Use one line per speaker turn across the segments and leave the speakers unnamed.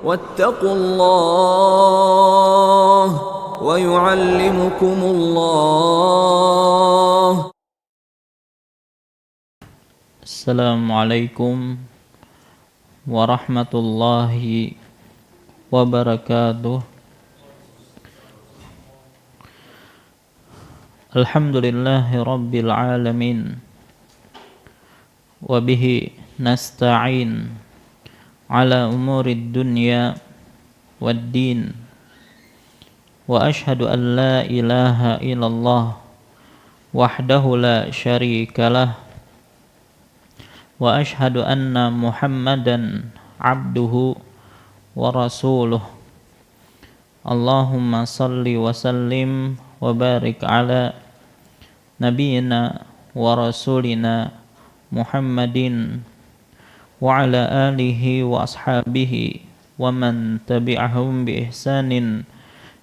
واتقوا الله ويعلمكم الله.
السلام عليكم ورحمة الله وبركاته. الحمد لله رب العالمين وبه نستعين على أمور الدنيا والدين وأشهد أن لا إله إلا الله وحده لا شريك له وأشهد أن محمدا عبده ورسوله. اللهم صل وسلم وبارك على نبينا ورسولنا محمد وعلى آله وأصحابه ومن تبعهم بإحسان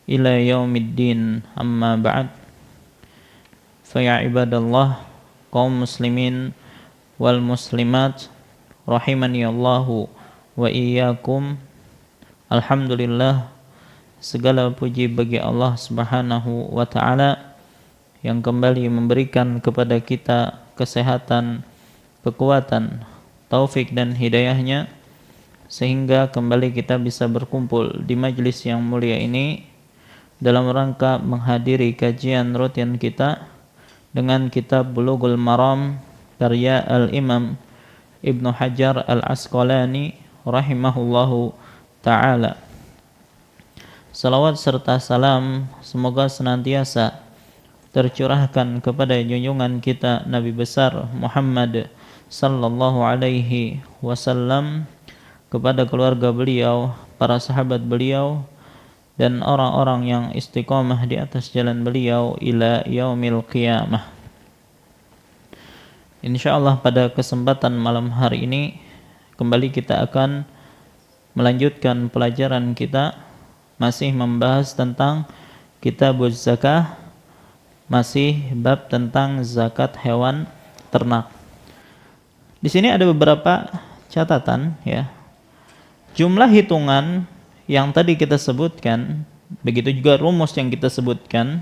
إلى يوم الدين. أما بعد، فيا عباد الله، kaum muslimin wal muslimat rahimani Allahu wa iyyakum. Alhamdulillah, segala puji bagi Allah Subhanahu wa taala yang kembali memberikan kepada kita kesehatan, kekuatan, taufik dan hidayahnya sehingga kembali kita bisa berkumpul di majlis yang mulia ini dalam rangka menghadiri kajian rutin kita dengan kitab Bulughul Maram karya Al-Imam Ibnu Hajar Al-Asqalani rahimahullahu ta'ala. Salawat serta salam semoga senantiasa tercurahkan kepada junjungan kita Nabi besar Muhammad sallallahu alaihi wasallam, kepada keluarga beliau, para sahabat beliau, dan orang-orang yang istiqamah di atas jalan beliau ila yaumil qiyamah. Insyaallah pada kesempatan malam hari ini kembali kita akan melanjutkan pelajaran kita, masih membahas tentang Kitabuz Zakah, masih bab tentang zakat hewan ternak. Di sini ada beberapa catatan ya. Jumlah hitungan yang tadi kita sebutkan, begitu juga rumus yang kita sebutkan,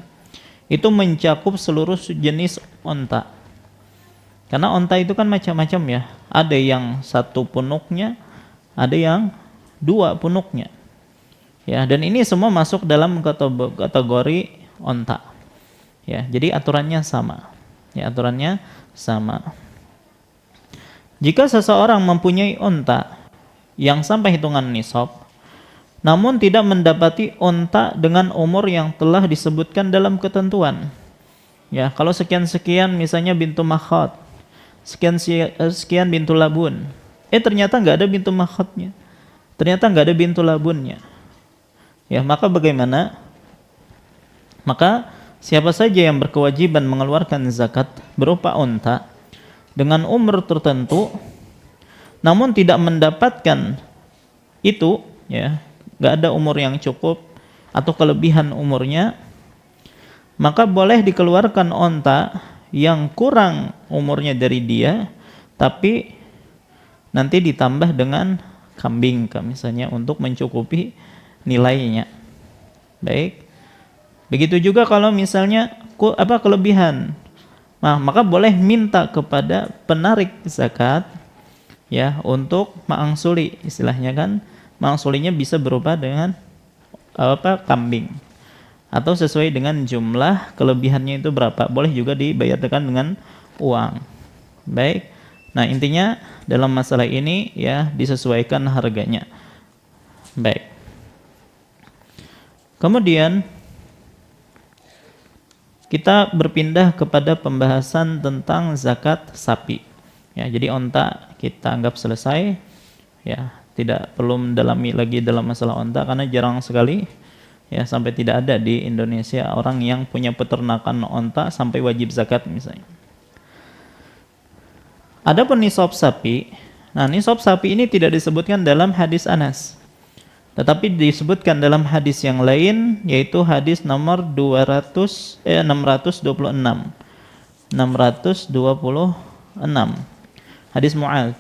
itu mencakup seluruh jenis onta. Karena onta itu kan macam-macam ya. Ada yang satu punuknya, ada yang dua punuknya. Ya, dan ini semua masuk dalam kategori onta. Ya, jadi aturannya sama. Ya, aturannya sama. Jika seseorang mempunyai onta yang sampai hitungan nisab, namun tidak mendapati onta dengan umur yang telah disebutkan dalam ketentuan. Ya, kalau sekian-sekian misalnya bintu makhot, sekian bintu labun. Ternyata nggak ada bintu makhotnya. Ternyata nggak ada bintu labunnya. Ya, maka bagaimana? Maka siapa saja yang berkewajiban mengeluarkan zakat berupa onta dengan umur tertentu, namun tidak mendapatkan itu, ya, nggak ada umur yang cukup atau kelebihan umurnya, maka boleh dikeluarkan onta yang kurang umurnya dari dia, tapi nanti ditambah dengan kambing misalnya untuk mencukupi nilainya. Baik. Begitu juga kalau misalnya kelebihan, maka boleh minta kepada penarik zakat ya untuk ma'angsuli, istilahnya kan ma'angsulinya bisa berupa dengan kambing atau sesuai dengan jumlah kelebihannya itu berapa, boleh juga dibayarkan dengan uang. Baik. Nah, intinya dalam masalah ini ya disesuaikan harganya. Baik. Kemudian kita berpindah kepada pembahasan tentang zakat sapi. Ya, jadi onta kita anggap selesai. Ya, tidak perlu mendalami lagi dalam masalah onta karena jarang sekali ya sampai tidak ada di Indonesia orang yang punya peternakan onta sampai wajib zakat misalnya. Adapun nisab sapi, nah nisab sapi ini tidak disebutkan dalam hadis Anas. Tetapi disebutkan dalam hadis yang lain, yaitu hadis nomor 626. 626. Hadis Mu'adz.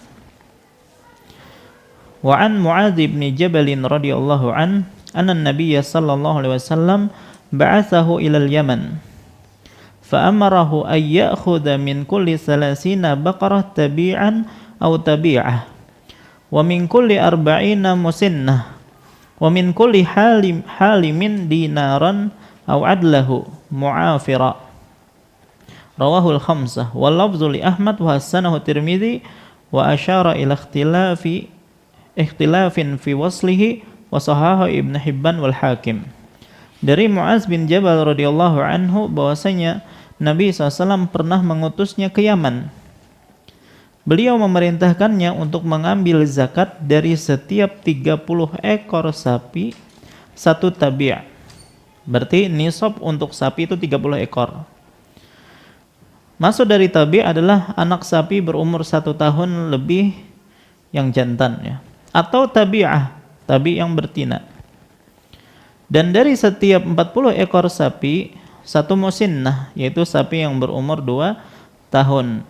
Wa an Muadz bin Jabal radhiyallahu an anna an-nabiy sallallahu alaihi wasallam ba'athahu ila al-Yaman fa amarahu ay ya'khudha min kulli 30 baqarah tabi'an aw tabi'ah wa min kulli 40 musinnah wa min kulli halimin dinaran aw adlahu mu'afira. Rawahul khamsah wal lafzu li Ahmad wa hasanahu Tirmidzi wa asyara ila ikhtilafin fi waslihi wa sahaha Ibnu Hibban wal Hakim. Dari Mu'adz bin Jabal radhiyallahu anhu bahwasanya Nabi SAW pernah mengutusnya ke Yaman. Beliau memerintahkannya untuk mengambil zakat dari setiap 30 ekor sapi satu tabi'. Berarti nisab untuk sapi itu 30 ekor. Maksud dari tabi' adalah anak sapi berumur 1 tahun lebih yang jantan ya. Atau tabi'ah, tabi' yang betina. Dan dari setiap 40 ekor sapi satu musinnah, yaitu sapi yang berumur 2 tahun.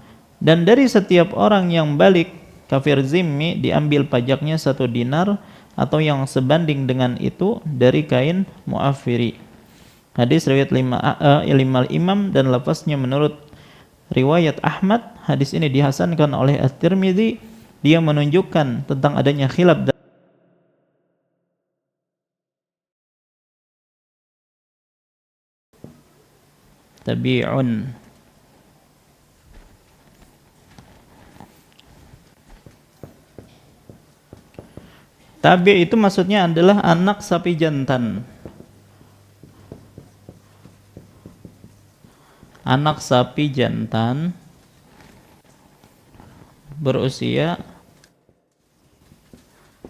Dan dari setiap orang yang balik kafir zimmi diambil pajaknya 1 dinar atau yang sebanding dengan itu dari kain mu'afiri. Hadis riwayat 5 Imam dan lafaznya menurut riwayat Ahmad. Hadis ini dihasankan oleh At-Tirmidzi. Dia menunjukkan tentang adanya khilaf tabi'un. Tabi' itu maksudnya adalah anak sapi jantan. Anak sapi jantan berusia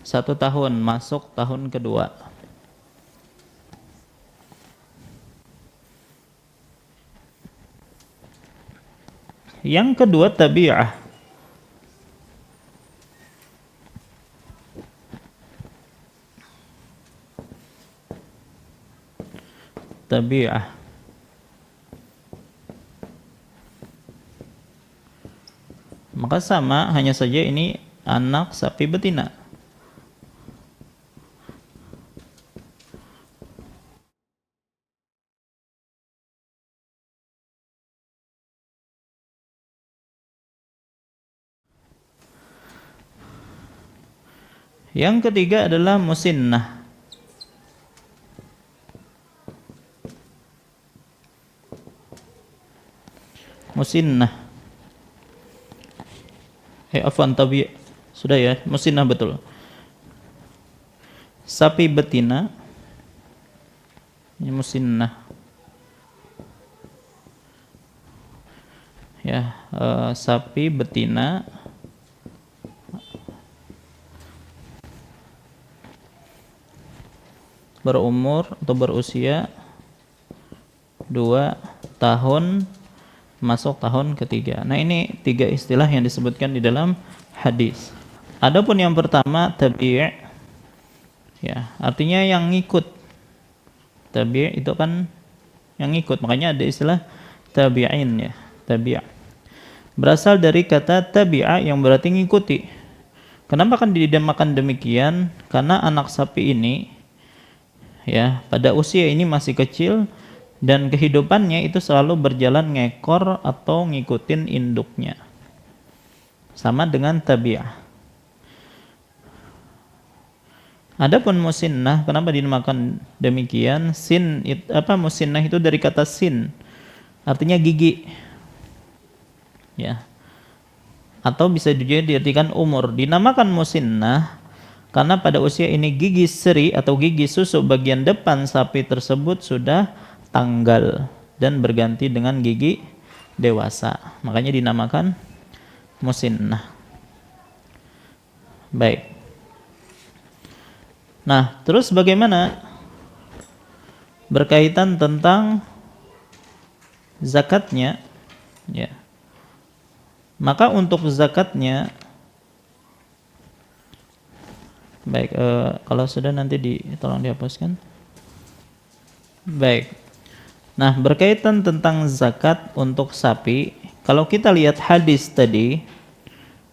1 tahun masuk tahun kedua. Yang kedua tabi'ah. Tabi'ah. Maka sama, hanya saja ini anak sapi betina. Yang ketiga adalah musinnah. Musinnah. Afwan tabi'. Sudah ya, musinnah betul. Sapi betina. Ini musinnah. Ya, sapi betina berumur atau berusia 2 tahun masuk tahun ketiga. Nah, ini 3 istilah yang disebutkan di dalam hadis. Adapun yang pertama tabi', ya, artinya yang ngikut. Tabi' itu kan yang ngikut, makanya ada istilah tabi'in ya, tabi'. Berasal dari kata tabi'a yang berarti ngikuti. Kenapa kan dinamakan demikian? Karena anak sapi ini ya, pada usia ini masih kecil dan kehidupannya itu selalu berjalan ngekor atau ngikutin induknya. Sama dengan tabi'ah. Adapun musinnah, kenapa dinamakan demikian? Musinnah itu dari kata sin, artinya gigi. Ya. Atau bisa juga diartikan umur. Dinamakan musinnah karena pada usia ini gigi seri atau gigi susu bagian depan sapi tersebut sudah tanggal dan berganti dengan gigi dewasa. Makanya dinamakan musinnah. Baik. Nah, terus bagaimana berkaitan tentang zakatnya? Ya. Maka untuk zakatnya, baik, kalau sudah nanti tolong dihapuskan. Baik. Nah, berkaitan tentang zakat untuk sapi, kalau kita lihat hadis tadi,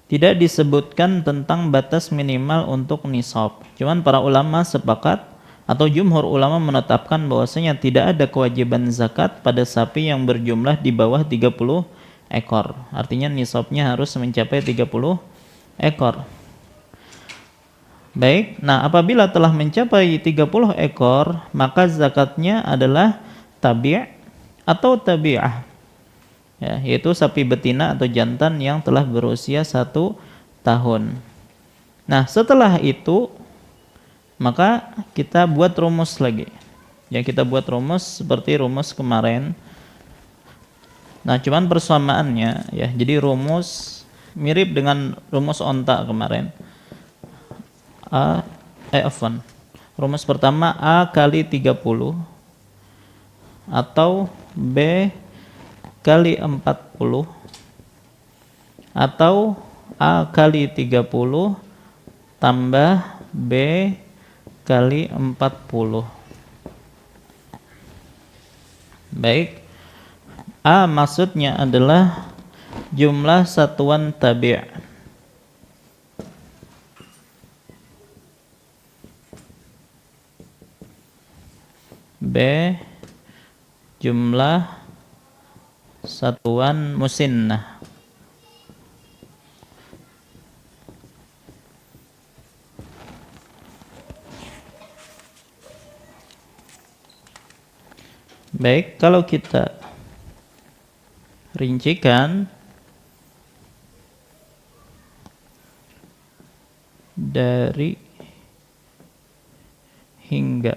tidak disebutkan tentang batas minimal untuk nisab. Cuman para ulama sepakat atau jumhur ulama menetapkan bahwasanya tidak ada kewajiban zakat pada sapi yang berjumlah di bawah 30 ekor. Artinya nisabnya harus mencapai 30 ekor. Baik, nah apabila telah mencapai 30 ekor, maka zakatnya adalah tabi' atau tabi'ah. Ya, yaitu sapi betina atau jantan yang telah berusia 1 tahun. Nah, setelah itu maka kita buat rumus lagi. Ya, kita buat rumus seperti rumus kemarin. Nah, cuman persamaannya ya, jadi rumus mirip dengan rumus onta kemarin. Rumus pertama A kali 30 atau B kali 40 atau A kali 30 tambah B kali 40. Baik, A maksudnya adalah jumlah satuan tabi'. B jumlah satuan musinnah. Baik, kalau kita rincikan dari hingga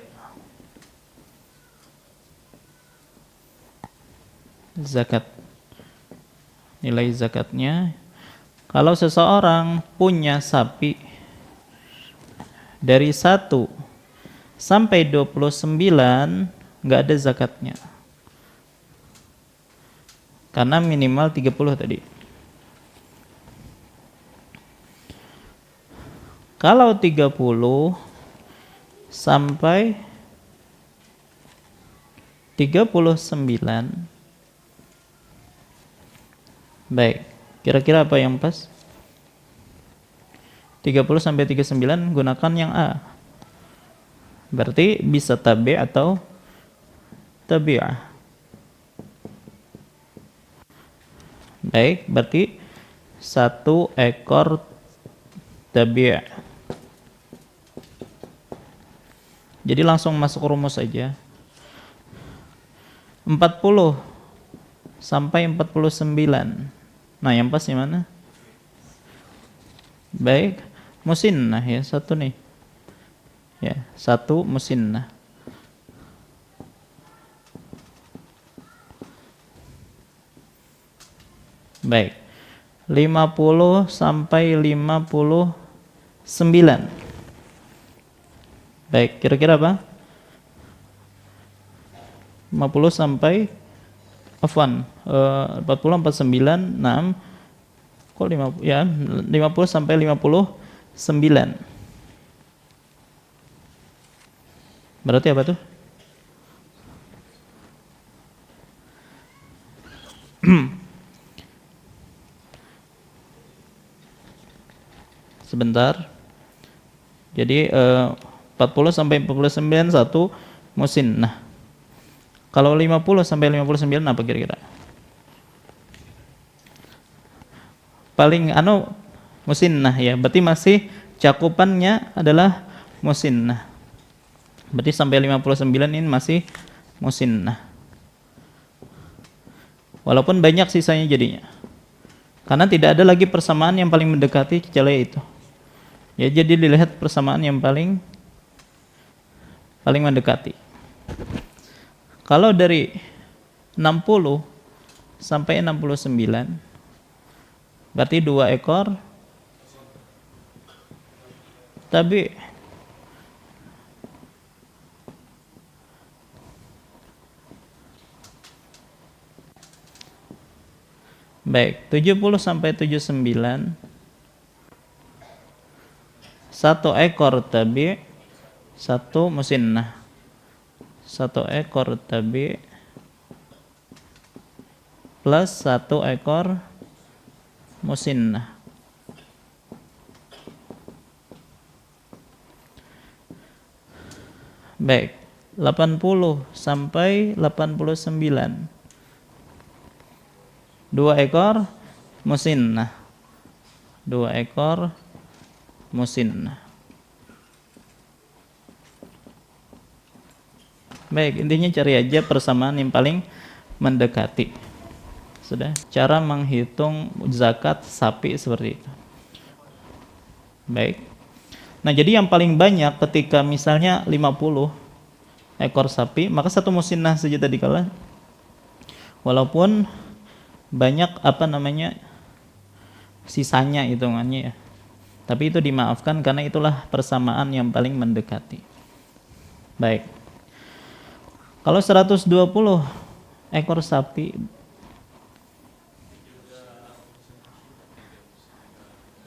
zakat, nilai zakatnya, kalau seseorang punya sapi dari 1 sampai 29 nggak ada zakatnya karena minimal 30 tadi. Kalau 30 sampai 39, baik, kira-kira apa yang pas? 30 sampai 39 gunakan yang A. Berarti bisa tabi' atau tabi'ah. Baik, berarti 1 ekor tabi'. Jadi langsung masuk rumus saja. 40 sampai 49. Nah, yang pas di mana? Baik, musinnah ya, 1 nih. Ya, 1 musinnah. Baik. 50 sampai 59. Baik, kira-kira apa? 50 sampai 40 49 6 kok 50 ya, 50 sampai 59. Berarti apa tuh? Sebentar. Jadi 40 sampai 49 1 musinnah. Kalau 50 sampai 59 apa kira-kira? Paling musinnah ya. Berarti masih cakupannya adalah musinnah. Berarti sampai 59 ini masih musinnah. Walaupun banyak sisanya jadinya. Karena tidak ada lagi persamaan yang paling mendekati kecuali itu. Ya, jadi dilihat persamaan yang paling mendekati. Kalau dari 60 sampai 69 berarti 2 ekor tabi'. Baik, 70 sampai 79 1 ekor tabi', 1 musinnah. 1 ekor tabi' plus 1 ekor musinnah. Baik, 80 sampai 89. 2 ekor musinnah. 2 ekor musinnah. Baik, intinya cari aja persamaan yang paling mendekati. Sudah, cara menghitung zakat sapi seperti itu. Baik. Nah, jadi yang paling banyak ketika misalnya 50 ekor sapi, maka satu musinnah saja tadi kala. Walaupun banyak sisanya hitungannya ya. Tapi itu dimaafkan karena itulah persamaan yang paling mendekati. Baik. Kalau 120 ekor sapi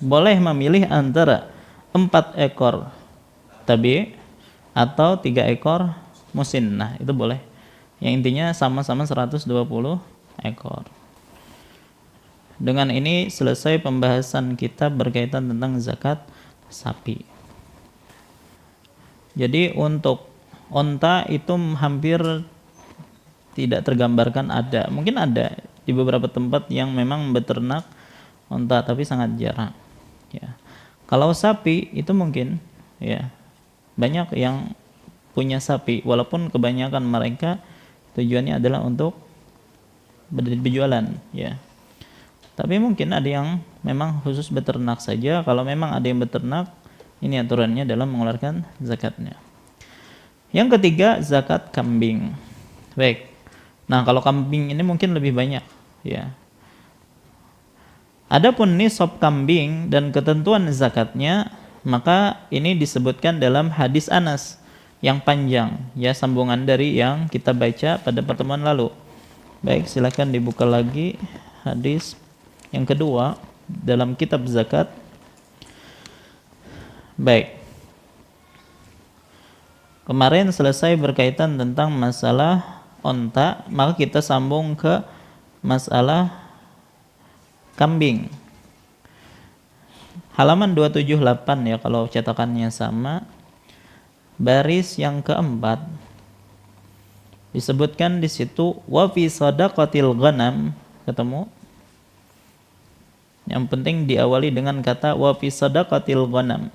boleh memilih antara 4 ekor tabi atau 3 ekor musinnah, itu boleh. Yang intinya sama-sama 120 ekor. Dengan ini selesai pembahasan kita berkaitan tentang zakat sapi. Jadi untuk onta itu hampir tidak tergambarkan ada. Mungkin ada di beberapa tempat yang memang beternak onta, tapi sangat jarang. Ya. Kalau sapi itu mungkin ya banyak yang punya sapi, walaupun kebanyakan mereka tujuannya adalah untuk berjualan ya. Tapi mungkin ada yang memang khusus beternak saja. Kalau memang ada yang beternak, ini aturannya dalam mengeluarkan zakatnya. Yang ketiga, zakat kambing. Baik. Nah, kalau kambing ini mungkin lebih banyak ya. Adapun nisab kambing dan ketentuan zakatnya, maka ini disebutkan dalam hadis Anas yang panjang ya, sambungan dari yang kita baca pada pertemuan lalu. Baik, silakan dibuka lagi hadis yang kedua dalam kitab zakat. Baik. Kemarin selesai berkaitan tentang masalah onta, maka kita sambung ke masalah kambing. Halaman 278 ya kalau cetakannya sama. Baris yang keempat disebutkan di situ wa fi sadaqatil ghanam, ketemu? Yang penting diawali dengan kata wa fi sadaqatil ghanam.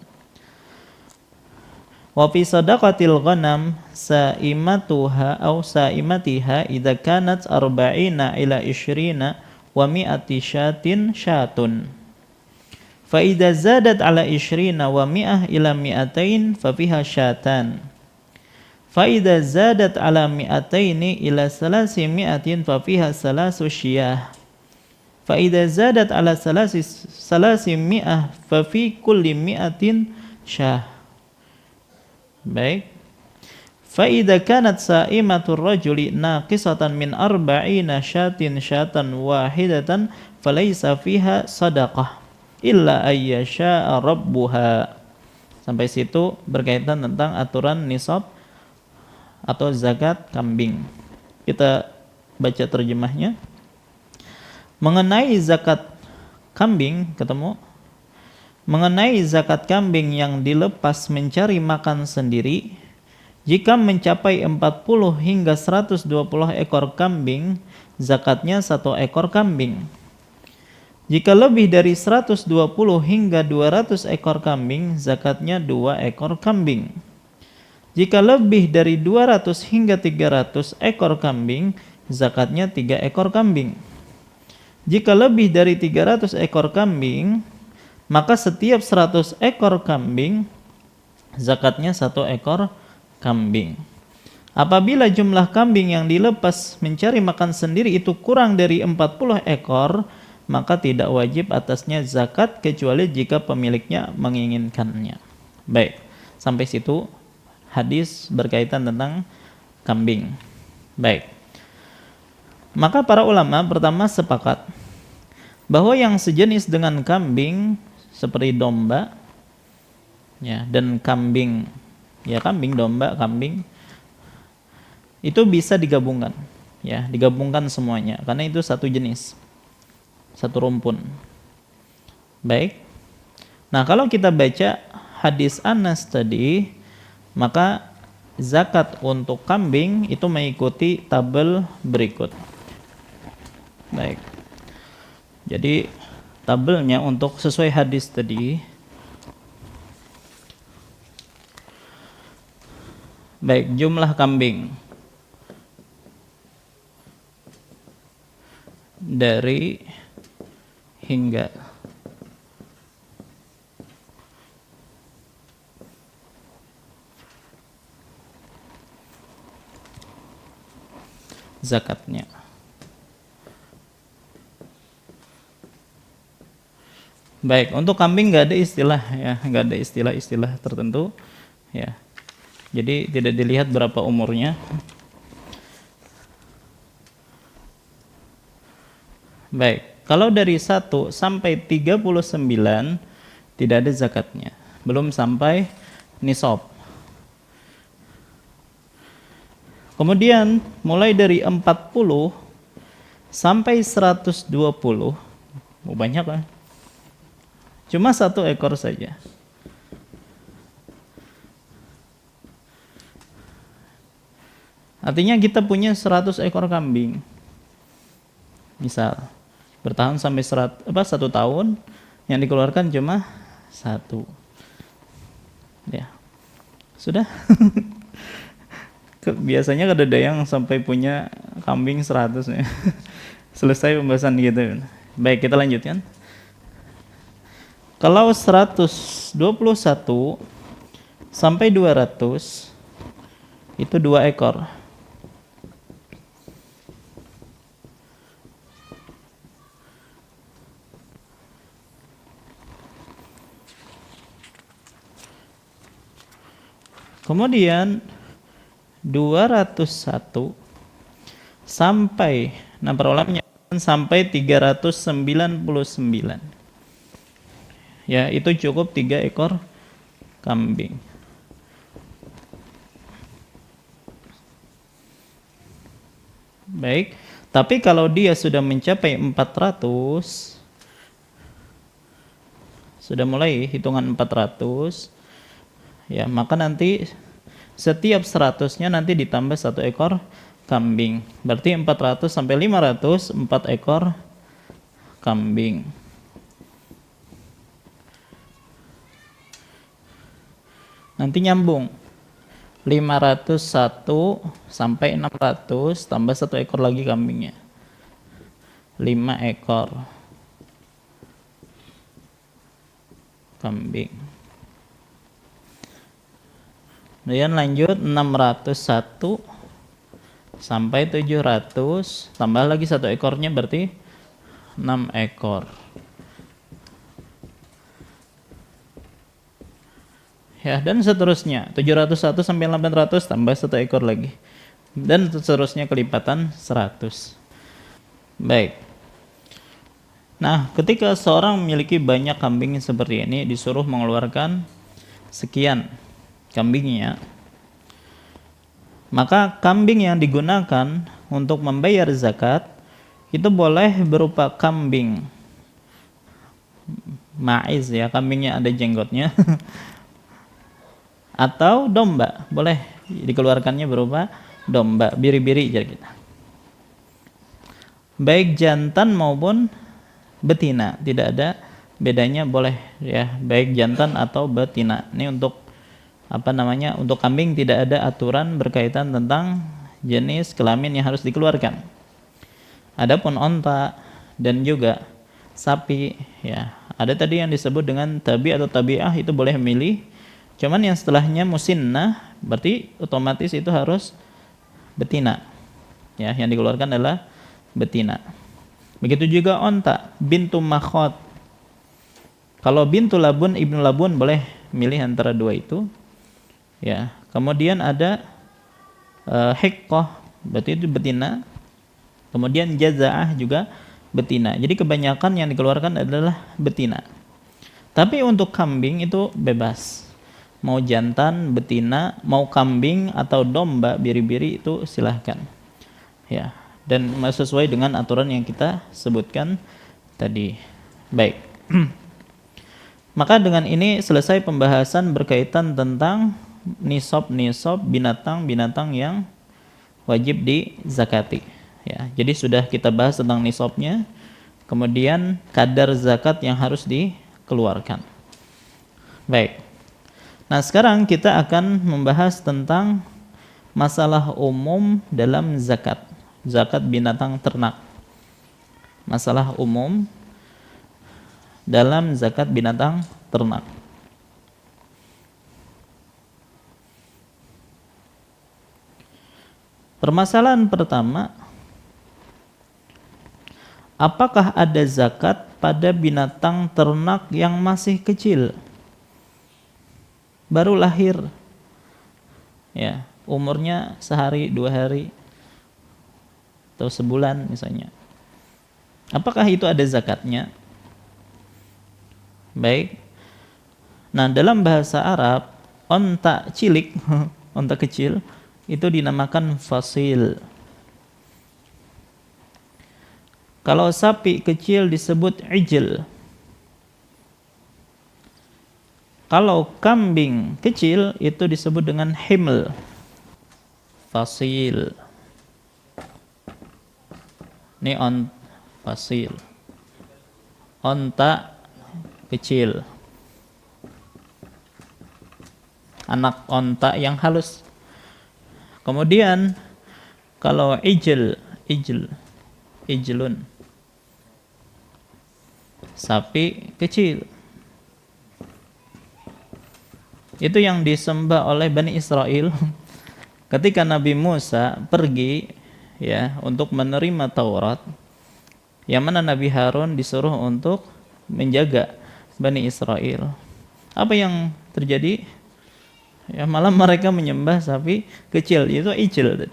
Wa fi sadaqatil ghanam saimatuha aw saimatiha idza kanat 40 ila 20 wa mi'ati syatin syatun. Fa idza zadat ala 20 wa mi'ah ila mi'atain fa fiha syatan. Fa idza zadat ala mi'ataini ila 300 fa fiha 3 syiyah. Fa idza zadat ala 300 fa fi kulli mi'atin syah. Baik. Fa idza kanat sa'imatur rajuli naqisatan min 40 syatan wahidatan falaysa fiha sadaqah illa ayyasha'a rabbuha. Sampai situ berkaitan tentang aturan nisab atau zakat kambing. Kita baca terjemahnya. Mengenai zakat kambing, ketemu? Mengenai zakat kambing yang dilepas mencari makan sendiri, jika mencapai 40 hingga 120 ekor kambing, zakatnya 1 ekor kambing. Jika lebih dari 120 hingga 200 ekor kambing, zakatnya 2 ekor kambing. Jika lebih dari 200 hingga 300 ekor kambing, zakatnya 3 ekor kambing. Jika lebih dari 300 ekor kambing, maka setiap 100 ekor kambing, zakatnya 1 ekor kambing. Apabila jumlah kambing yang dilepas mencari makan sendiri itu kurang dari 40 ekor, maka tidak wajib atasnya zakat kecuali jika pemiliknya menginginkannya. Baik, sampai situ hadis berkaitan tentang kambing. Baik. Maka para ulama pertama sepakat bahwa yang sejenis dengan kambing seperti domba ya, dan kambing ya, kambing, domba, kambing itu bisa digabungkan ya, digabungkan semuanya karena itu satu jenis, satu rumpun. Baik. Nah, kalau kita baca hadis Anas tadi, maka zakat untuk kambing itu mengikuti tabel berikut. Baik. Jadi tabelnya untuk sesuai hadis tadi. Baik, jumlah kambing dari hingga. Zakatnya. Baik, untuk kambing nggak ada istilah ya, nggak ada istilah-istilah tertentu ya. Jadi tidak dilihat berapa umurnya. Baik, kalau dari 1 sampai 39 tidak ada zakatnya, belum sampai nisab. Kemudian mulai dari 40 sampai 120, banyak kan? Cuma 1 ekor saja. Artinya kita punya 100 ekor kambing. Misal, bertahan sampai 1 tahun, yang dikeluarkan cuma 1. Ya. Sudah. Biasanya ada yang sampai punya kambing 100 ya. Selesai pembahasan gitu. Baik, kita lanjutkan. Kalau 121 sampai 200 itu 2 ekor. Kemudian 201 sampai, nah para ulama menyebutkan sampai 399. Ya, itu cukup 3 ekor kambing. Baik, tapi kalau dia sudah mencapai 400, sudah mulai hitungan 400, ya maka nanti setiap 100-nya nanti ditambah 1 ekor kambing. Berarti 400 sampai 500, 4 ekor kambing. Nanti nyambung. 501 sampai 600 tambah 1 ekor lagi kambingnya. 5 ekor kambing. Kemudian lanjut 601 sampai 700 tambah lagi 1 ekornya berarti 6 ekor. Ya, dan seterusnya 701 sampai 800 tambah 1 ekor lagi. Dan seterusnya kelipatan 100. Baik. Nah, ketika seorang memiliki banyak kambing seperti ini, disuruh mengeluarkan sekian kambingnya, maka kambing yang digunakan untuk membayar zakat itu boleh berupa kambing maiz ya, kambingnya ada jenggotnya atau domba, boleh dikeluarkannya berupa domba biri-biri jadi kita. Baik jantan maupun betina, tidak ada bedanya, boleh ya, baik jantan atau betina. Ini untuk untuk kambing tidak ada aturan berkaitan tentang jenis kelamin yang harus dikeluarkan. Adapun onta dan juga sapi ya, ada tadi yang disebut dengan tabi atau tabiah, itu boleh memilih. Cuman yang setelahnya musinnah berarti otomatis itu harus betina. Ya, yang dikeluarkan adalah betina. Begitu juga onta bintu makhot. Kalau bintu labun, ibnu labun boleh milih antara dua itu. Ya, kemudian ada hiqqah, berarti itu betina. Kemudian jazaah juga betina. Jadi kebanyakan yang dikeluarkan adalah betina. Tapi untuk kambing itu bebas. Mau jantan, betina, mau kambing atau domba biri-biri itu silahkan. Ya, dan sesuai dengan aturan yang kita sebutkan tadi. Baik. Maka dengan ini selesai pembahasan berkaitan tentang nisab binatang-binatang yang wajib dizakati. Ya, jadi sudah kita bahas tentang nisabnya, kemudian kadar zakat yang harus dikeluarkan. Baik. Nah, sekarang kita akan membahas tentang masalah umum dalam zakat. Zakat binatang ternak. Masalah umum dalam zakat binatang ternak. Permasalahan pertama, apakah ada zakat pada binatang ternak yang masih kecil? Baru lahir, ya, umurnya sehari, 2 hari, atau sebulan misalnya. Apakah itu ada zakatnya? Baik. Nah, dalam bahasa Arab, onta cilik, onta kecil, itu dinamakan fasil. Kalau sapi kecil disebut ijl. Kalau kambing kecil itu disebut dengan himl. Fasil. Ini fasil. Onta kecil. Anak onta yang halus. Kemudian kalau ijlun. Sapi kecil. Itu yang disembah oleh Bani Israel ketika Nabi Musa pergi, ya, untuk menerima Taurat, yang mana Nabi Harun disuruh untuk menjaga Bani Israel. Apa yang terjadi? Ya, malah mereka menyembah sapi kecil, itu ijl.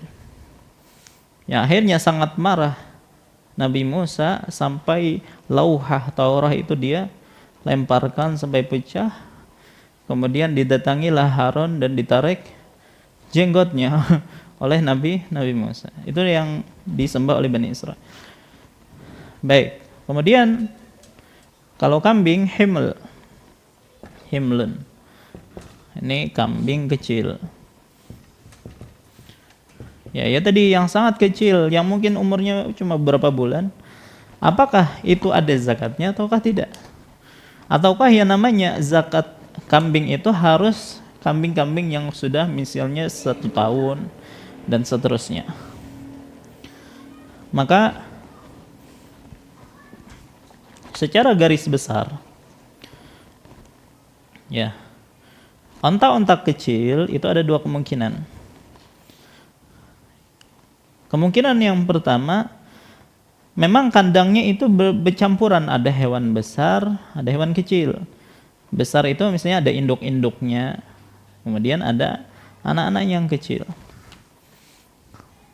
Ya, akhirnya sangat marah Nabi Musa sampai lauhah Taurat itu dia lemparkan sampai pecah. Kemudian didatangilah Harun dan ditarik jenggotnya oleh Nabi Musa. Itu yang disembah oleh Bani Israel. Baik. Kemudian kalau kambing himlun. Ini kambing kecil. Ya tadi yang sangat kecil, yang mungkin umurnya cuma berapa bulan. Apakah itu ada zakatnya ataukah tidak? Ataukah yang namanya zakat kambing itu harus kambing-kambing yang sudah misalnya 1 tahun dan seterusnya? Maka secara garis besar, ya, onta-onta kecil itu ada 2 kemungkinan. Kemungkinan yang pertama, memang kandangnya itu bercampuran, ada hewan besar, ada hewan kecil. Besar itu misalnya ada induk-induknya, kemudian ada anak-anak yang kecil.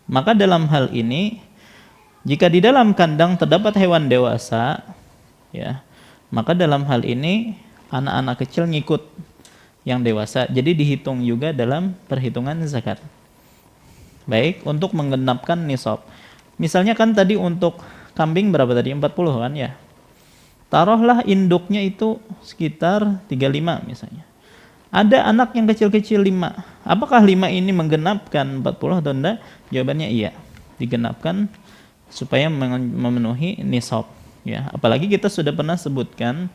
Maka dalam hal ini, jika di dalam kandang terdapat hewan dewasa, ya, maka dalam hal ini anak-anak kecil ngikut yang dewasa, jadi dihitung juga dalam perhitungan zakat. Baik, untuk menggenapkan nisab. Misalnya kan tadi untuk kambing berapa tadi? 40 kan ya? Taruhlah induknya itu sekitar 35 misalnya. Ada anak yang kecil-kecil 5. Apakah 5 ini menggenapkan 40 atau enggak? Jawabannya iya. Digenapkan supaya memenuhi nisab. Ya, apalagi kita sudah pernah sebutkan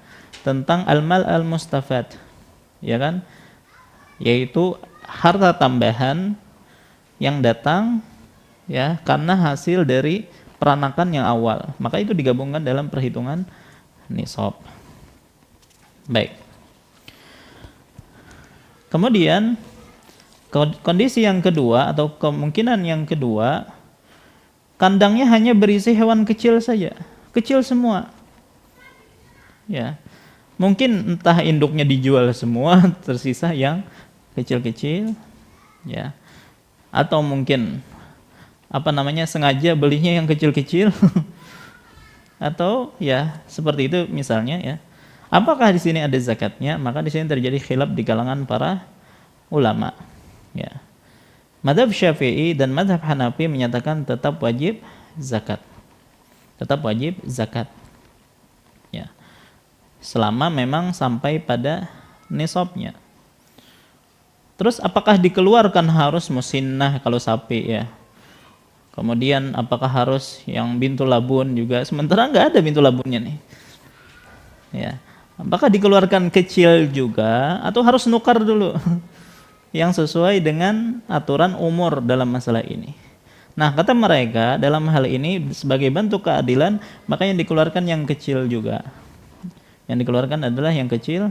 tentang al-mal al-mustafad. Ya kan? Yaitu harta tambahan yang datang, ya, karena hasil dari peranakan yang awal. Maka itu digabungkan dalam perhitungan nisab. Baik. Kemudian kondisi yang kedua atau kemungkinan yang kedua, kandangnya hanya berisi hewan kecil saja, kecil semua. Ya. Mungkin entah induknya dijual semua, tersisa yang kecil-kecil, ya. Atau mungkin sengaja belinya yang kecil-kecil. Atau ya seperti itu misalnya, ya. Apakah di sini ada zakatnya? Maka di sini terjadi khilaf di kalangan para ulama, ya. Mazhab Syafi'i dan mazhab Hanafi menyatakan tetap wajib zakat. Tetap wajib zakat. Ya. Selama memang sampai pada nisabnya. Terus apakah dikeluarkan harus musinnah kalau sapi ya? Kemudian apakah harus yang bintu labun juga? Sementara nggak ada bintu labunnya nih. Ya. Apakah dikeluarkan kecil juga atau harus nukar dulu? Yang sesuai dengan aturan umur dalam masalah ini. Nah, kata mereka dalam hal ini sebagai bentuk keadilan, makanya dikeluarkan yang kecil juga. Yang dikeluarkan adalah yang kecil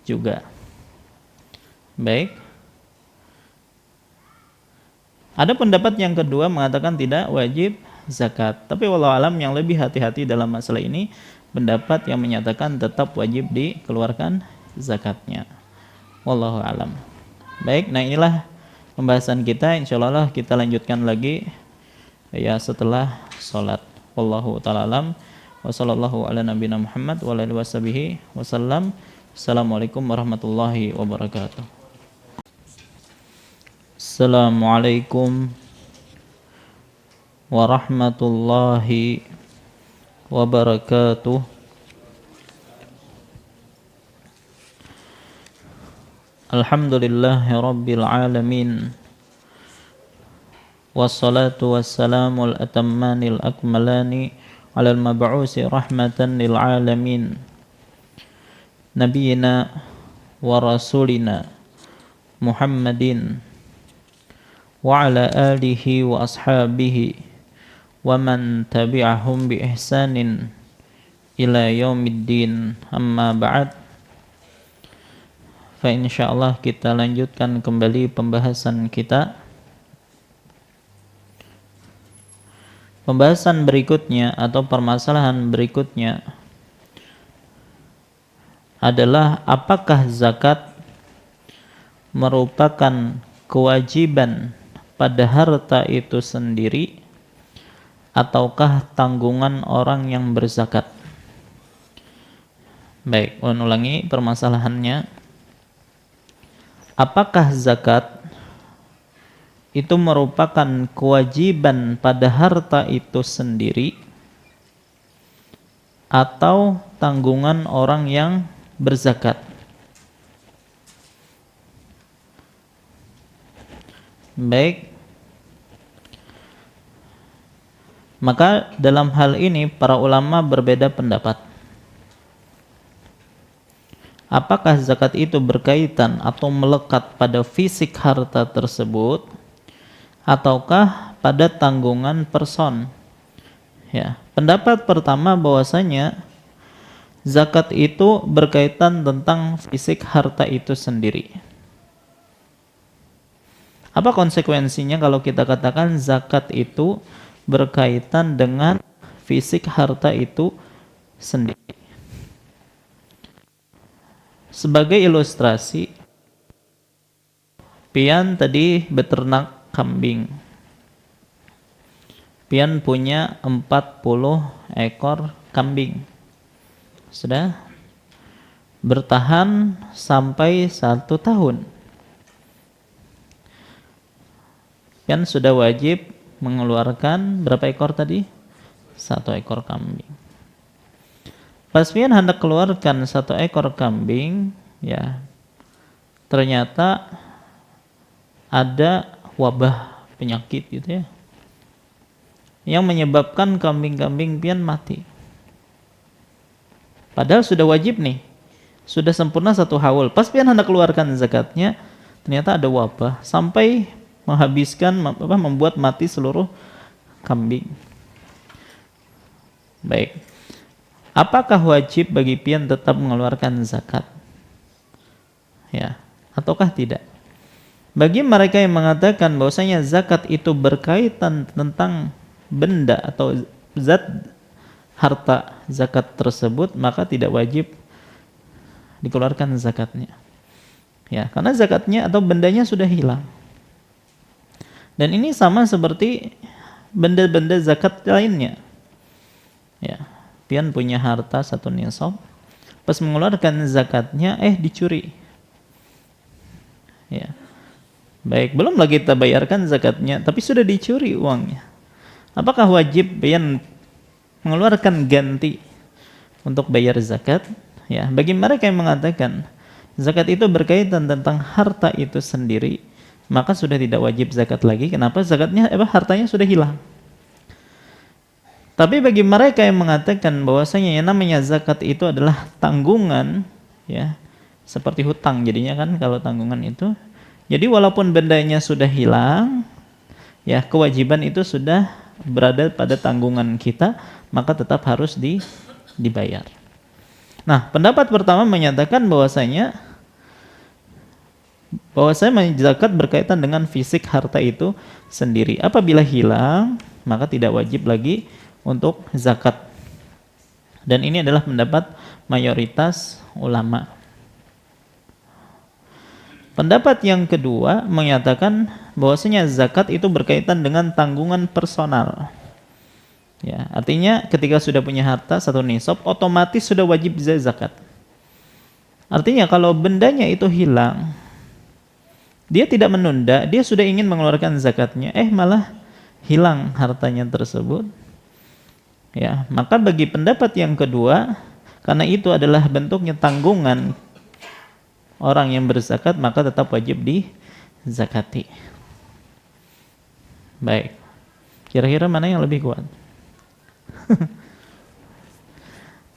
juga. Baik. Ada pendapat yang kedua mengatakan tidak wajib zakat. Tapi wallahu alam yang lebih hati-hati dalam masalah ini pendapat yang menyatakan tetap wajib dikeluarkan zakatnya. Wallahu alam. Baik, nah inilah pembahasan kita. Insyaallah kita lanjutkan lagi ya setelah salat. Wallahu taala alam. Wa sallallahu ala nabiyina Muhammad wa alihi washabihi wasallam. Assalamualaikum warahmatullahi wabarakatuh. Assalamualaikum warahmatullahi wabarakatuh. Alhamdulillahi rabbil alamin. Wassalatu wassalamu al-atammanil akmalani ala al-mab'usi rahmatan lil alamin. Nabiyyina wa rasulina Muhammadin wa ala alihi wa ashabihi wa man tabi'ahum bi ihsanin ila yaumiddin, amma ba'd. Fa insyaallah kita lanjutkan kembali pembahasan kita. Pembahasan berikutnya atau permasalahan berikutnya adalah apakah zakat merupakan kewajiban pada harta itu sendiri ataukah tanggungan orang yang berzakat. Baik, ulangi permasalahannya. Apakah zakat itu merupakan kewajiban pada harta itu sendiri atau tanggungan orang yang berzakat? Baik. Maka dalam hal ini para ulama berbeda pendapat. Apakah zakat itu berkaitan atau melekat pada fisik harta tersebut ataukah pada tanggungan person? Ya, pendapat pertama bahwasanya zakat itu berkaitan tentang fisik harta itu sendiri. Apa konsekuensinya kalau kita katakan zakat itu berkaitan dengan fisik harta itu sendiri? Sebagai ilustrasi, pian tadi beternak kambing. Pian punya 40 ekor kambing. Sudah bertahan sampai 1 tahun. Pian sudah wajib mengeluarkan berapa ekor tadi? 1 ekor kambing. Pas pian hendak keluarkan 1 ekor kambing, ya ternyata ada wabah penyakit gitu ya, yang menyebabkan kambing-kambing pian mati. Padahal sudah wajib nih, sudah sempurna 1 haul. Pas pian hendak keluarkan zakatnya, ternyata ada wabah sampai menghabiskan, membuat mati seluruh kambing. Baik, apakah wajib bagi pian tetap mengeluarkan zakat? Ya, ataukah tidak? Bagi mereka yang mengatakan bahwasanya zakat itu berkaitan tentang benda atau zat harta zakat tersebut, maka tidak wajib dikeluarkan zakatnya. Ya, karena zakatnya atau bendanya sudah hilang. Dan ini sama seperti benda-benda zakat lainnya. Ya, pian punya harta 1 nisab, pas mengeluarkan zakatnya dicuri. Ya. Baik, belum lagi kita bayarkan zakatnya, tapi sudah dicuri uangnya. Apakah wajib pian mengeluarkan ganti untuk bayar zakat? Ya, bagi mereka yang mengatakan zakat itu berkaitan tentang harta itu sendiri, maka sudah tidak wajib zakat lagi. Kenapa? Hartanya sudah hilang. Tapi bagi mereka yang mengatakan bahwasanya yang namanya zakat itu adalah tanggungan, ya, seperti hutang jadinya kan kalau tanggungan itu. Jadi walaupun bendanya sudah hilang, ya, kewajiban itu sudah berada pada tanggungan kita, maka tetap harus dibayar. Nah, pendapat pertama menyatakan bahwasanya zakat berkaitan dengan fisik harta itu sendiri. Apabila hilang, maka tidak wajib lagi untuk zakat. Dan ini adalah pendapat mayoritas ulama. Pendapat yang kedua menyatakan bahwasanya zakat itu berkaitan dengan tanggungan personal. Ya, artinya ketika sudah punya harta satu nisab, otomatis sudah wajib zakat. Artinya kalau bendanya itu hilang, dia tidak menunda, dia sudah ingin mengeluarkan zakatnya, malah hilang hartanya tersebut. Ya, maka bagi pendapat yang kedua, karena itu adalah bentuknya tanggungan orang yang berzakat, maka tetap wajib dizakati. Baik. Kira-kira mana yang lebih kuat?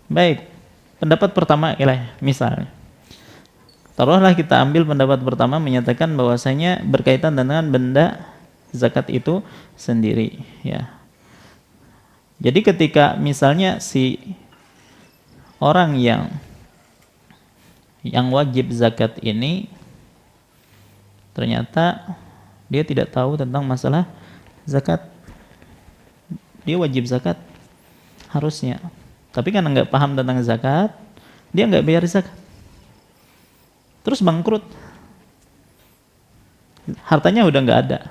Baik. Pendapat pertama misalnya. Taruhlah kita ambil pendapat pertama menyatakan bahwasanya berkaitan dengan benda zakat itu sendiri, ya. Jadi ketika misalnya si orang yang wajib zakat ini ternyata dia tidak tahu tentang masalah zakat. Dia wajib zakat harusnya, tapi karena nggak paham tentang zakat, dia nggak bayar zakat. Terus bangkrut. Hartanya udah nggak ada.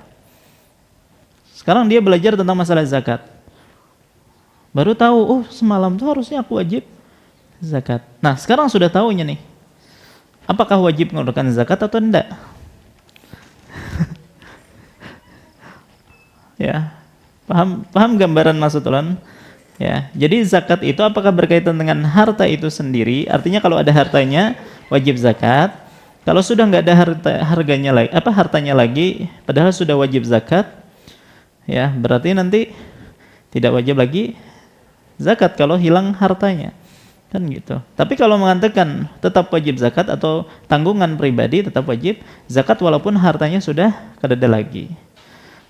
Sekarang dia belajar tentang masalah zakat. Baru tahu, oh semalam tuh harusnya aku wajib zakat. Nah, sekarang sudah tahunya nih. Apakah wajib mengeluarkan zakat atau enggak? Ya. Paham gambaran maksud ulun? Ya. Jadi zakat itu apakah berkaitan dengan harta itu sendiri? Artinya kalau ada hartanya wajib zakat. Kalau sudah nggak ada hartanya lagi, padahal sudah wajib zakat, ya berarti nanti tidak wajib lagi zakat kalau hilang hartanya, kan gitu. Tapi kalau mengatakan tetap wajib zakat atau tanggungan pribadi tetap wajib zakat walaupun hartanya sudah kada lagi.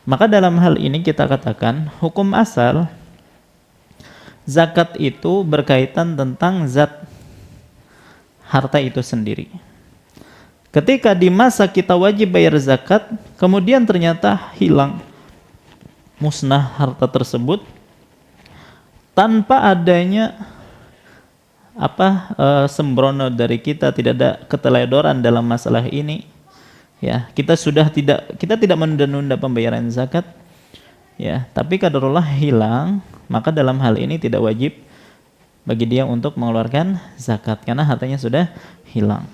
Maka dalam hal ini kita katakan hukum asal zakat itu berkaitan tentang zat harta itu sendiri. Ketika di masa kita wajib bayar zakat, kemudian ternyata hilang, musnah harta tersebut tanpa adanya sembrono dari kita, tidak ada keteledoran dalam masalah ini. Ya, kita tidak menunda-nunda pembayaran zakat. Ya, tapi qadarullah hilang, maka dalam hal ini tidak wajib bagi dia untuk mengeluarkan zakat karena hartanya sudah hilang.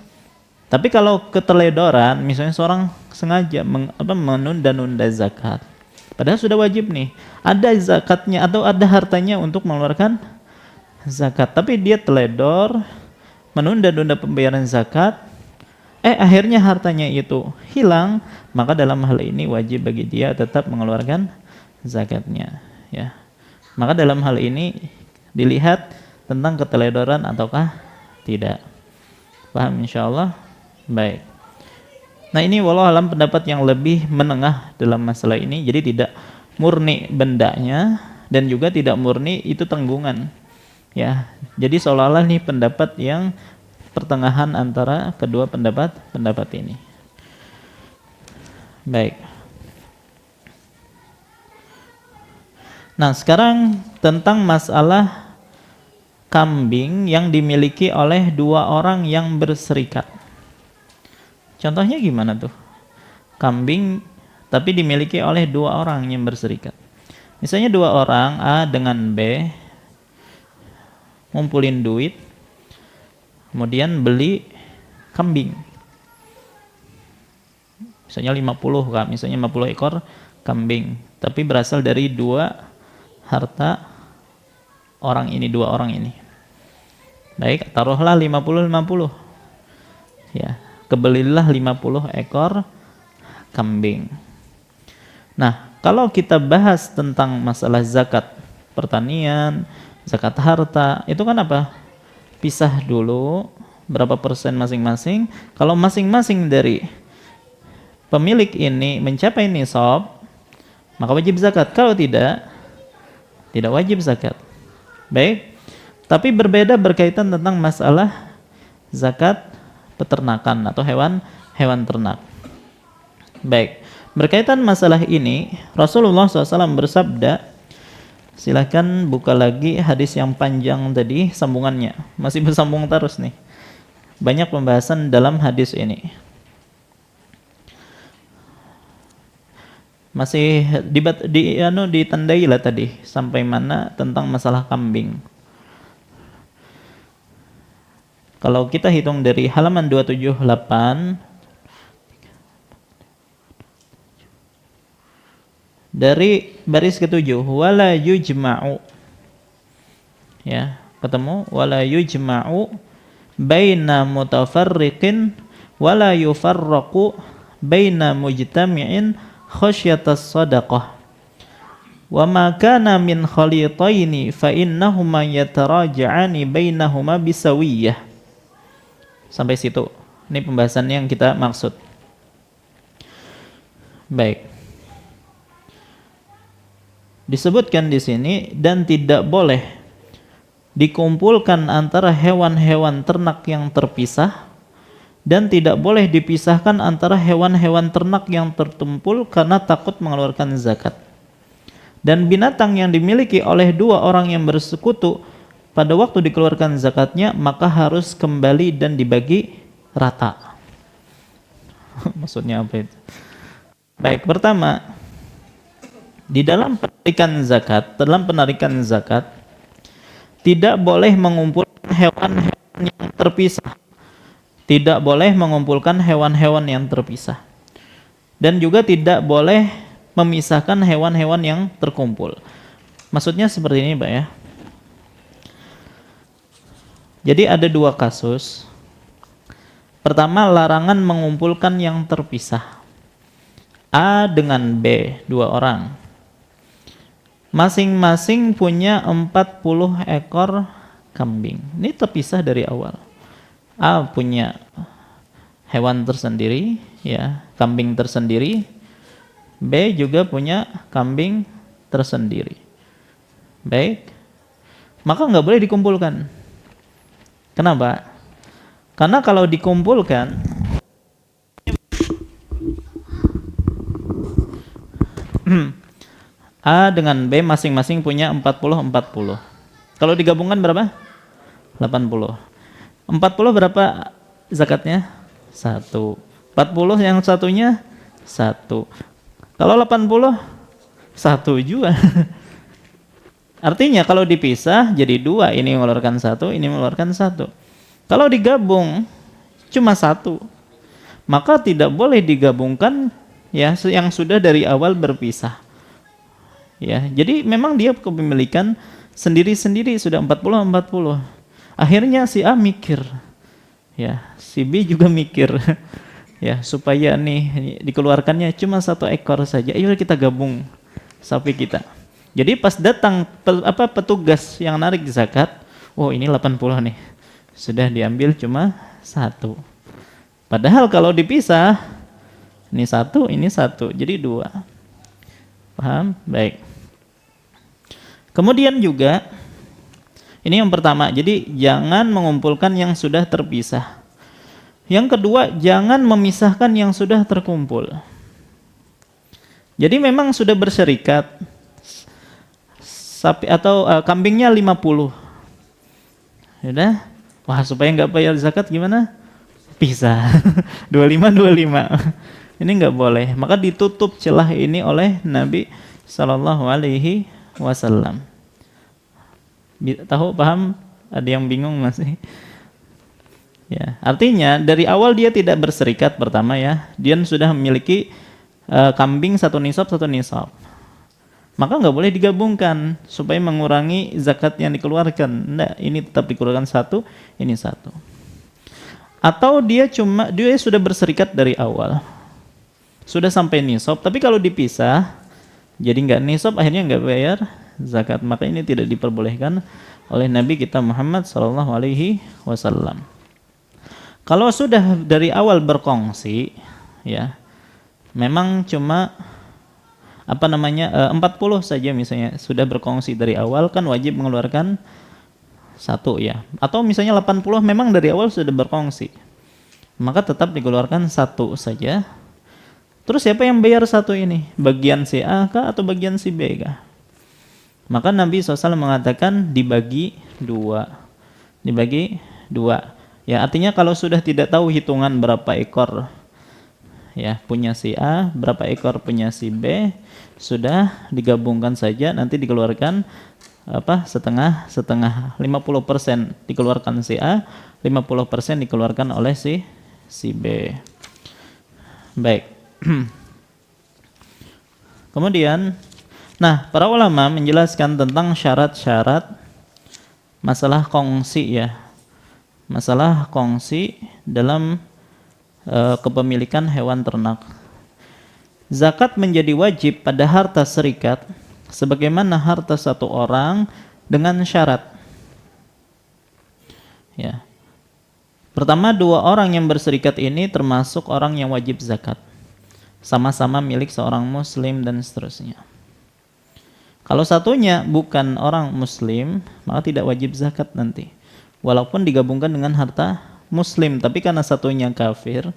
Tapi kalau keteledoran, misalnya seorang sengaja menunda-nunda zakat, padahal sudah wajib nih, ada zakatnya atau ada hartanya untuk mengeluarkan zakat, tapi dia teledor, menunda-nunda pembayaran zakat, akhirnya hartanya itu hilang, maka dalam hal ini wajib bagi dia tetap mengeluarkan zakatnya, ya. Maka dalam hal ini dilihat tentang keteledoran ataukah tidak. Paham insyaallah? Baik. Nah, ini wallahu alam pendapat yang lebih menengah dalam masalah ini. Jadi tidak murni bendanya dan juga tidak murni itu tanggungan. Ya. Jadi seolah-olah nih pendapat yang pertengahan antara kedua pendapat ini. Baik. Nah, sekarang tentang masalah kambing yang dimiliki oleh dua orang yang berserikat. Contohnya gimana tuh? Kambing tapi dimiliki oleh dua orang yang berserikat. Misalnya dua orang A dengan B ngumpulin duit, kemudian beli kambing. Misalnya 50 ekor kambing, tapi berasal dari dua harta dua orang ini. Baik, taruhlah 50-50. Ya, kebelilah 50 ekor kambing. Nah, kalau kita bahas tentang masalah zakat pertanian, zakat harta, itu kan apa? Pisah dulu berapa persen masing-masing. Kalau masing-masing dari pemilik ini mencapai nisab, maka wajib zakat. Kalau tidak, tidak wajib zakat. Baik. Tapi berbeda berkaitan tentang masalah zakat peternakan atau hewan ternak. Baik. Berkaitan masalah ini, Rasulullah SAW bersabda, silakan buka lagi hadis yang panjang tadi, sambungannya. Masih bersambung terus nih. Banyak pembahasan dalam hadis ini. Masih ditandai lah tadi sampai mana tentang masalah kambing. Kalau kita hitung dari halaman 278 dari baris ketujuh, wala yujma'u, ya, ketemu wala yujma'u baina mutafarriqin wala yufarraqu baina mujtami'in khasyatas sadaqah wa ma kana min khalitaini fa innahuma yataraja'ani bainahuma bisawiyah. Sampai situ. Ini pembahasan yang kita maksud. Baik. Disebutkan di sini, dan tidak boleh dikumpulkan antara hewan-hewan ternak yang terpisah, dan tidak boleh dipisahkan antara hewan-hewan ternak yang tertumpul karena takut mengeluarkan zakat. Dan binatang yang dimiliki oleh dua orang yang bersekutu pada waktu dikeluarkan zakatnya, maka harus kembali dan dibagi rata. Maksudnya apa itu? Baik, pertama, di dalam penarikan zakat tidak boleh mengumpulkan hewan-hewan yang terpisah. Tidak boleh mengumpulkan hewan-hewan yang terpisah. Dan juga tidak boleh memisahkan hewan-hewan yang terkumpul. Maksudnya seperti ini, Pak, ya. Jadi ada dua kasus. Pertama, larangan mengumpulkan yang terpisah. A dengan B, dua orang. Masing-masing punya 40 ekor kambing. Ini terpisah dari awal. A punya hewan tersendiri, ya, kambing tersendiri. B juga punya kambing tersendiri. Baik. Maka nggak boleh dikumpulkan. Kenapa? Karena kalau dikumpulkan, A dengan B masing-masing punya 40. Kalau digabungkan berapa? 80. 40 berapa zakatnya? 1. 40 yang satunya 1. Kalau 80 1 juga. Artinya kalau dipisah jadi 2, ini mengeluarkan 1, ini mengeluarkan 1. Kalau digabung cuma 1, maka tidak boleh digabungkan, ya, yang sudah dari awal berpisah. Ya, jadi memang dia kepemilikan sendiri-sendiri sudah 40. Akhirnya si A mikir, ya, si B juga mikir, ya, supaya nih dikeluarkannya cuma 1 ekor saja. Ayo kita gabung sapi kita. Jadi pas datang petugas yang narik zakat, oh ini 80 nih, sudah diambil cuma 1. Padahal kalau dipisah, ini 1, ini 1, jadi 2. Paham? Baik. Kemudian juga, ini yang pertama, jadi jangan mengumpulkan yang sudah terpisah. Yang kedua, jangan memisahkan yang sudah terkumpul. Jadi memang sudah berserikat, sapi atau kambingnya 50. Sudah? Wah, supaya nggak bayar zakat gimana? Pisah. 25. Ini nggak boleh. Maka ditutup celah ini oleh Nabi Sallallahu Alaihi Wasallam. Tahu, paham? Ada yang bingung masih? Ya, artinya dari awal dia tidak berserikat pertama, ya. Dia sudah memiliki kambing 1 nisab. Maka nggak boleh digabungkan supaya mengurangi zakat yang dikeluarkan. Nggak, ini tetap dikeluarkan 1, ini 1. Atau dia sudah berserikat dari awal, sudah sampai nisab, tapi kalau dipisah jadi nggak nisab, akhirnya nggak bayar zakat, maka ini tidak diperbolehkan oleh Nabi kita Muhammad Sallallahu Alaihi Wasallam. Kalau sudah dari awal berkongsi, ya memang cuma 40 saja misalnya sudah berkongsi dari awal, kan wajib mengeluarkan satu ya. Atau misalnya 80 memang dari awal sudah berkongsi, maka tetap dikeluarkan satu saja. Terus siapa yang bayar satu ini? Bagian si A kah atau bagian si B kah? Maka Nabi SAW mengatakan dibagi dua. Dibagi dua. Ya, artinya kalau sudah tidak tahu hitungan berapa ekor ya punya si A, berapa ekor punya si B, sudah digabungkan saja, nanti dikeluarkan setengah 50% dikeluarkan si A, 50% dikeluarkan oleh si B. Baik. Kemudian, para ulama menjelaskan tentang syarat-syarat masalah kongsi ya. Masalah kongsi dalam kepemilikan hewan ternak. Zakat menjadi wajib pada harta serikat sebagaimana harta satu orang dengan syarat. Ya. Pertama, dua orang yang berserikat ini termasuk orang yang wajib zakat. Sama-sama milik seorang muslim dan seterusnya. Kalau satunya bukan orang muslim, maka tidak wajib zakat nanti. Walaupun digabungkan dengan harta muslim, tapi karena satunya kafir,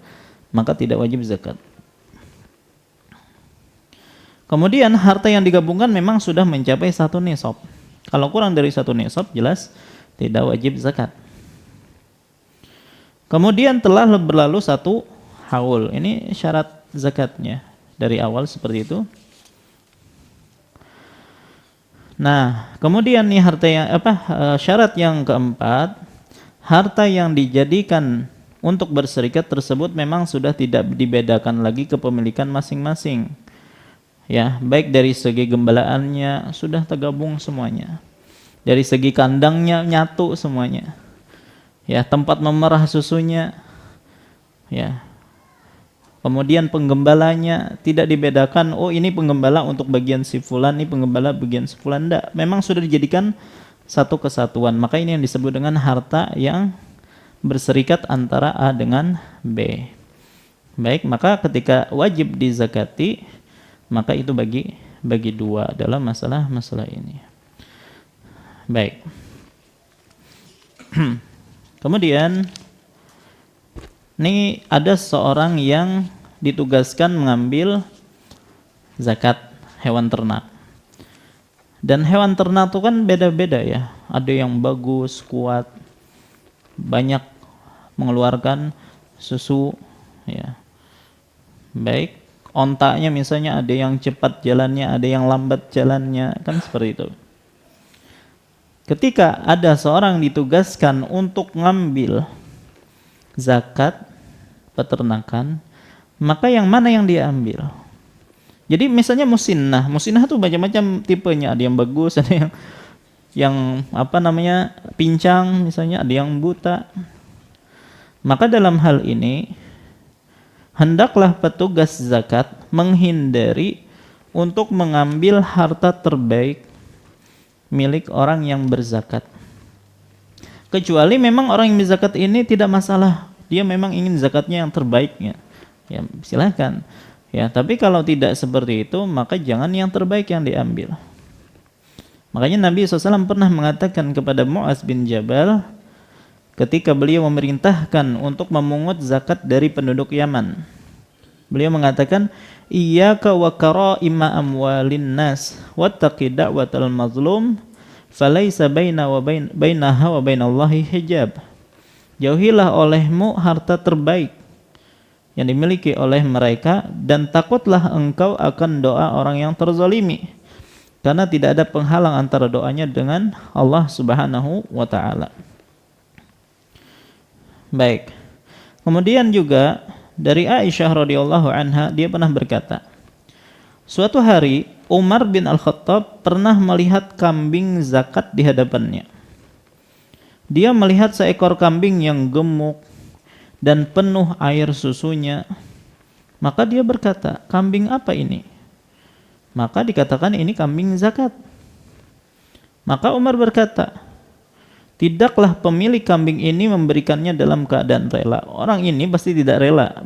maka tidak wajib zakat. Kemudian harta yang digabungkan memang sudah mencapai 1 nisab. Kalau kurang dari 1 nisab, jelas tidak wajib zakat. Kemudian telah berlalu 1 haul. Ini syarat zakatnya dari awal seperti itu. Kemudian nih syarat yang keempat, harta yang dijadikan untuk berserikat tersebut memang sudah tidak dibedakan lagi kepemilikan masing-masing. Ya, baik dari segi gembalaannya sudah tergabung semuanya. Dari segi kandangnya nyatu semuanya. Ya, tempat memerah susunya. Ya. Kemudian penggembalanya tidak dibedakan, oh ini penggembala untuk bagian si fulan, ini penggembala bagian si fulan, enggak. Memang sudah dijadikan satu kesatuan. Maka ini yang disebut dengan harta yang berserikat antara A dengan B. Baik, maka ketika wajib dizakati, maka itu bagi dua dalam masalah ini. Baik. Kemudian ini ada seorang yang ditugaskan mengambil zakat hewan ternak. Dan hewan ternak itu kan beda-beda ya. Ada yang bagus, kuat, banyak mengeluarkan susu ya. Baik, ontaknya misalnya ada yang cepat jalannya, ada yang lambat jalannya, kan seperti itu. Ketika ada seorang ditugaskan untuk ngambil zakat peternakan, maka yang mana yang dia ambil? Jadi misalnya musinnah itu macam-macam tipenya, ada yang bagus, ada yang pincang misalnya, ada yang buta. Maka dalam hal ini hendaklah petugas zakat menghindari untuk mengambil harta terbaik milik orang yang berzakat. Kecuali memang orang yang berzakat ini tidak masalah, dia memang ingin zakatnya yang terbaiknya. Ya, silakan. Ya, tapi kalau tidak seperti itu, maka jangan yang terbaik yang diambil. Makanya Nabi SAW pernah mengatakan kepada Mu'adz bin Jabal ketika beliau memerintahkan untuk memungut zakat dari penduduk Yaman. Beliau mengatakan, "Iyyaka wa kara'ima amwalin nas, wattaqi da'watal mazlum, falaisa bainaha wa bainallahi hijab." Jauhilah olehmu harta terbaik yang dimiliki oleh mereka, dan takutlah engkau akan doa orang yang terzalimi, karena tidak ada penghalang antara doanya dengan Allah Subhanahu wa taala. Baik. Kemudian juga dari Aisyah radhiyallahu anha, dia pernah berkata, suatu hari Umar bin Al-Khattab pernah melihat kambing zakat di hadapannya. Dia melihat seekor kambing yang gemuk, dan penuh air susunya. Maka dia berkata, kambing apa ini? Maka dikatakan ini kambing zakat. Maka Umar berkata, tidaklah pemilik kambing ini memberikannya dalam keadaan rela. Orang ini pasti tidak rela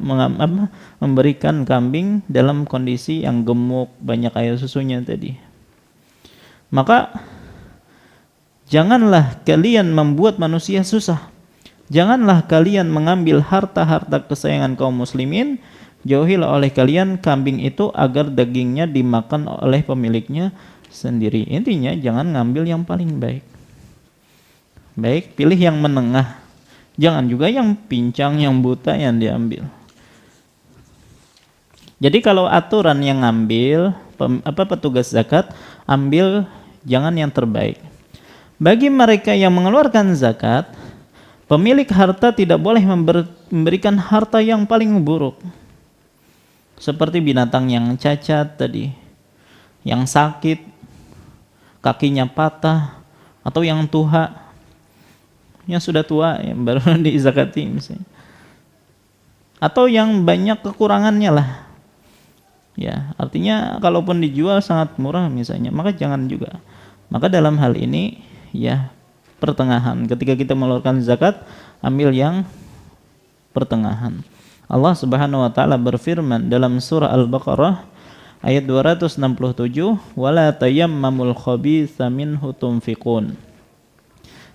memberikan kambing dalam kondisi yang gemuk, banyak air susunya tadi. Maka janganlah kalian membuat manusia susah. Janganlah kalian mengambil harta-harta kesayangan kaum muslimin. Jauhilah oleh kalian kambing itu agar dagingnya dimakan oleh pemiliknya sendiri. Intinya jangan ngambil yang paling baik. Baik, pilih yang menengah. Jangan juga yang pincang, yang buta yang diambil. Jadi kalau aturan yang ngambil petugas zakat, ambil jangan yang terbaik. Bagi mereka yang mengeluarkan zakat, pemilik harta tidak boleh memberikan harta yang paling buruk. Seperti binatang yang cacat tadi, yang sakit, kakinya patah, atau yang tua, yang sudah tua, yang baru dizakati misalnya. Atau yang banyak kekurangannya lah. Ya, artinya kalaupun dijual sangat murah misalnya, maka jangan juga. Maka dalam hal ini, ya pertengahan. Ketika kita mengeluarkan zakat, ambil yang pertengahan. Allah Subhanahu wa taala berfirman dalam surah Al-Baqarah ayat 267, "Wala tayammamul khabitha minhu tunfiqun."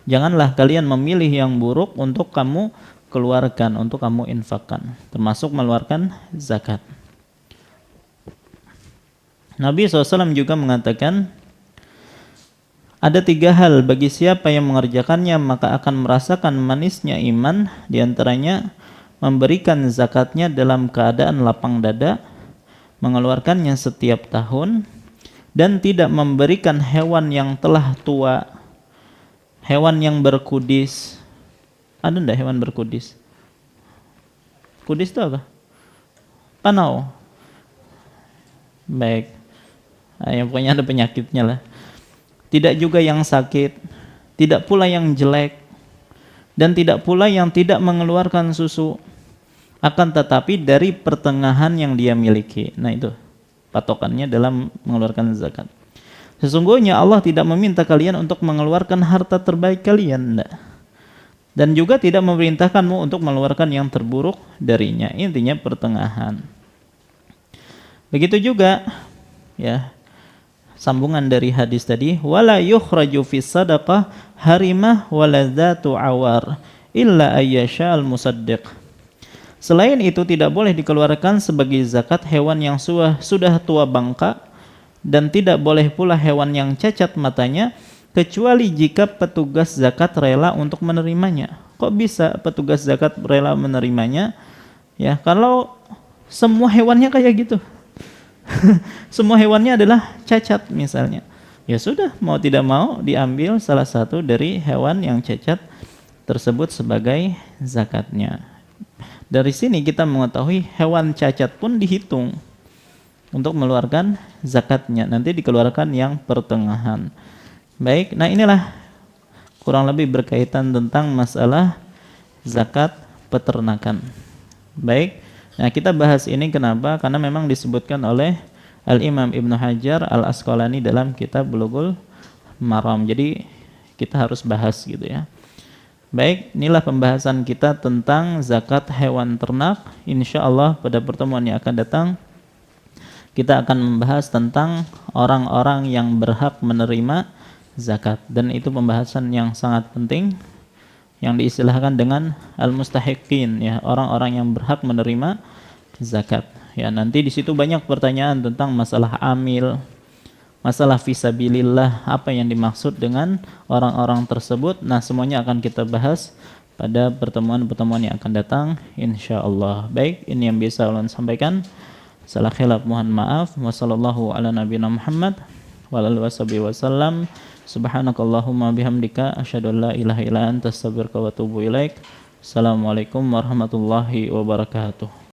Janganlah kalian memilih yang buruk untuk kamu keluarkan, untuk kamu infakkan, termasuk mengeluarkan zakat. Nabi SAW juga mengatakan, ada 3 hal bagi siapa yang mengerjakannya maka akan merasakan manisnya iman, diantaranya memberikan zakatnya dalam keadaan lapang dada, mengeluarkannya setiap tahun, dan tidak memberikan hewan yang telah tua, hewan yang berkudis. Ada enggak hewan berkudis? Kudis itu apa? Panau. Baik. Yang pokoknya ada penyakitnya lah. Tidak juga yang sakit, tidak pula yang jelek, dan tidak pula yang tidak mengeluarkan susu, akan tetapi dari pertengahan yang dia miliki. Nah itu patokannya dalam mengeluarkan zakat. Sesungguhnya Allah tidak meminta kalian untuk mengeluarkan harta terbaik kalian, enggak. Dan juga tidak memerintahkanmu untuk mengeluarkan yang terburuk darinya. Intinya pertengahan. Begitu juga ya, sambungan dari hadis tadi, wala yukhraju fis sadaqah harimah wala dzatu awar illa ayyashal musaddiq. Selain itu tidak boleh dikeluarkan sebagai zakat hewan yang sudah tua bangka, dan tidak boleh pula hewan yang cacat matanya, kecuali jika petugas zakat rela untuk menerimanya. Kok bisa petugas zakat rela menerimanya? Ya, kalau semua hewannya kayak gitu. Semua hewannya adalah cacat misalnya. Ya sudah, mau tidak mau diambil salah satu dari hewan yang cacat tersebut sebagai zakatnya. Dari sini kita mengetahui hewan cacat pun dihitung untuk mengeluarkan zakatnya. Nanti dikeluarkan yang pertengahan. Baik, nah inilah kurang lebih berkaitan tentang masalah zakat peternakan. Baik, nah kita bahas ini kenapa? Karena memang disebutkan oleh Al-Imam Ibnu Hajar Al-Asqalani dalam kitab Bulughul Maram. Jadi kita harus bahas gitu ya. Baik, inilah pembahasan kita tentang zakat hewan ternak. Insya Allah pada pertemuan yang akan datang kita akan membahas tentang orang-orang yang berhak menerima zakat, dan itu pembahasan yang sangat penting yang diistilahkan dengan al-mustahiqin, ya, orang-orang yang berhak menerima zakat. Ya, nanti di situ banyak pertanyaan tentang masalah amil, masalah fisabilillah, apa yang dimaksud dengan orang-orang tersebut. Nah, semuanya akan kita bahas pada pertemuan-pertemuan yang akan datang insyaallah. Baik, ini yang bisa ulun sampaikan. Salah khilaf mohon maaf. Wassallallahu ala nabiyina Muhammad wa alihi wasallam. Subhanakallahumma bihamdika asyhadu an la ilaha illa anta astaghfiruka wa atubu ilaik. Assalamualaikum warahmatullahi wabarakatuh.